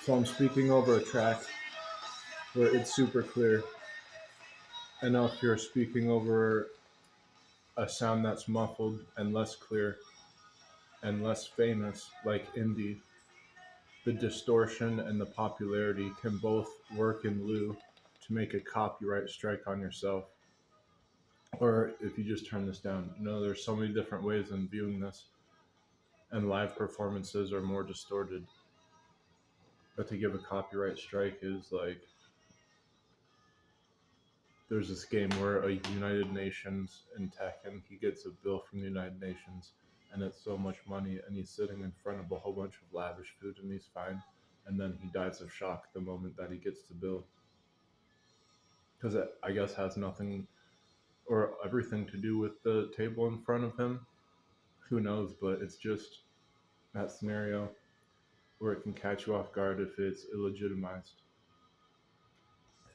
So I'm speaking over a track where it's super clear. I know if you're speaking over a sound that's muffled and less clear and less famous, like indie, the distortion and the popularity can both work in lieu to make a copyright strike on yourself. Or if you just turn this down, there's so many different ways in viewing this, and live performances are more distorted. But to give a copyright strike is like there's this game where a United Nations in Tekken, he gets a bill from the United Nations, and it's so much money, and he's sitting in front of a whole bunch of lavish food, and he's fine, and then he dies of shock the moment that he gets the bill, because it, I guess, has nothing or everything to do with the table in front of him. Who knows? But it's just that scenario where it can catch you off guard if it's illegitimized.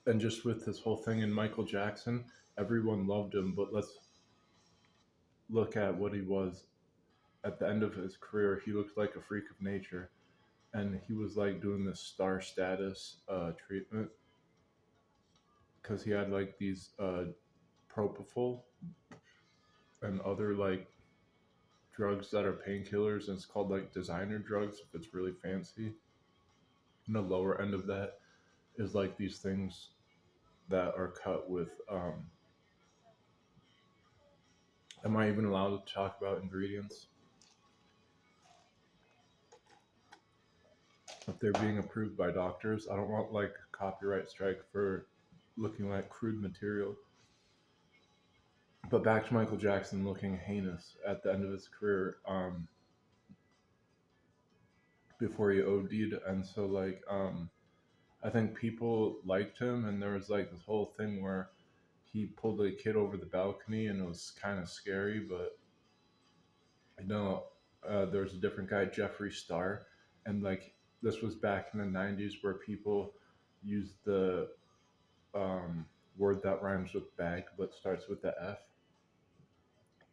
And just with this whole thing in Michael Jackson, everyone loved him, but let's look at what he was at the end of his career. He looked like a freak of nature, and he was like doing this star status treatment because he had like these propofol and other like drugs that are painkillers, and it's called like designer drugs if it's really fancy. And the lower end of that is like these things that are cut with. Am I even allowed to talk about ingredients? If they're being approved by doctors, I don't want like a copyright strike for looking like crude material. But back to Michael Jackson looking heinous at the end of his career, before he OD'd, and so like I think people liked him, and there was like this whole thing where he pulled a kid over the balcony, and it was kind of scary. But you know, there's a different guy, Jeffree Star, and like this was back in the '90s where people used the word that rhymes with bag but starts with the F,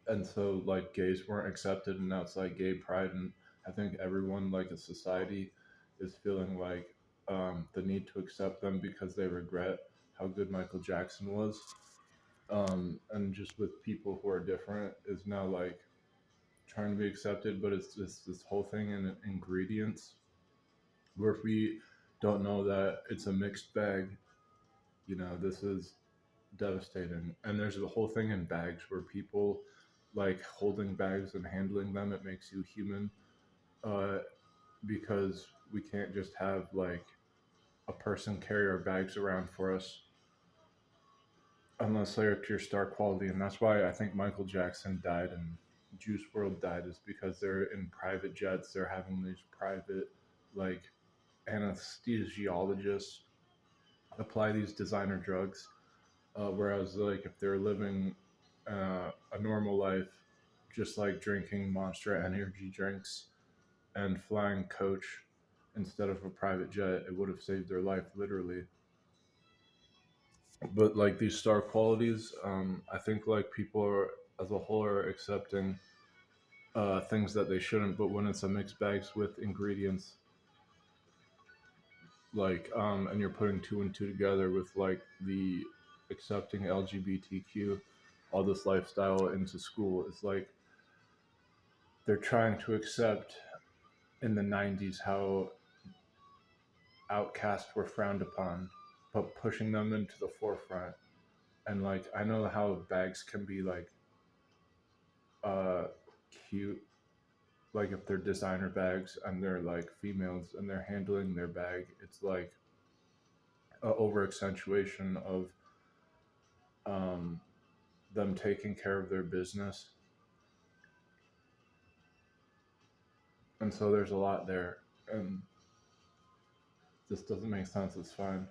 and so like gays weren't accepted, and now it's like gay pride, and I think everyone like a society is feeling like the need to accept them because they regret how good Michael Jackson was, and just with people who are different is now like trying to be accepted, but it's just this whole thing in ingredients where if we don't know that it's a mixed bag, this is devastating. And there's the whole thing in bags where people like holding bags and handling them. It makes you human, uh, because we can't just have like a person carry our bags around for us unless they're to your star quality. And that's why I think Michael Jackson died and Juice World died, is because they're in private jets. They're having these private like anesthesiologists apply these designer drugs. Whereas, like, if they're living a normal life, just like drinking Monster Energy drinks and flying coach instead of a private jet, it would have saved their life literally. But like these star qualities, I think like people are as a whole are accepting things that they shouldn't. But when it's a mixed bags with ingredients, like and you're putting two and two together with like the accepting LGBTQ, all this lifestyle into school, it's like they're trying to accept in the 90s how outcasts were frowned upon, but pushing them into the forefront. And like I know how bags can be like uh cute, like if they're designer bags and they're like females and they're handling their bag, it's like a over accentuation of um them taking care of their business. And so there's a lot there, and this doesn't make sense. It's fine.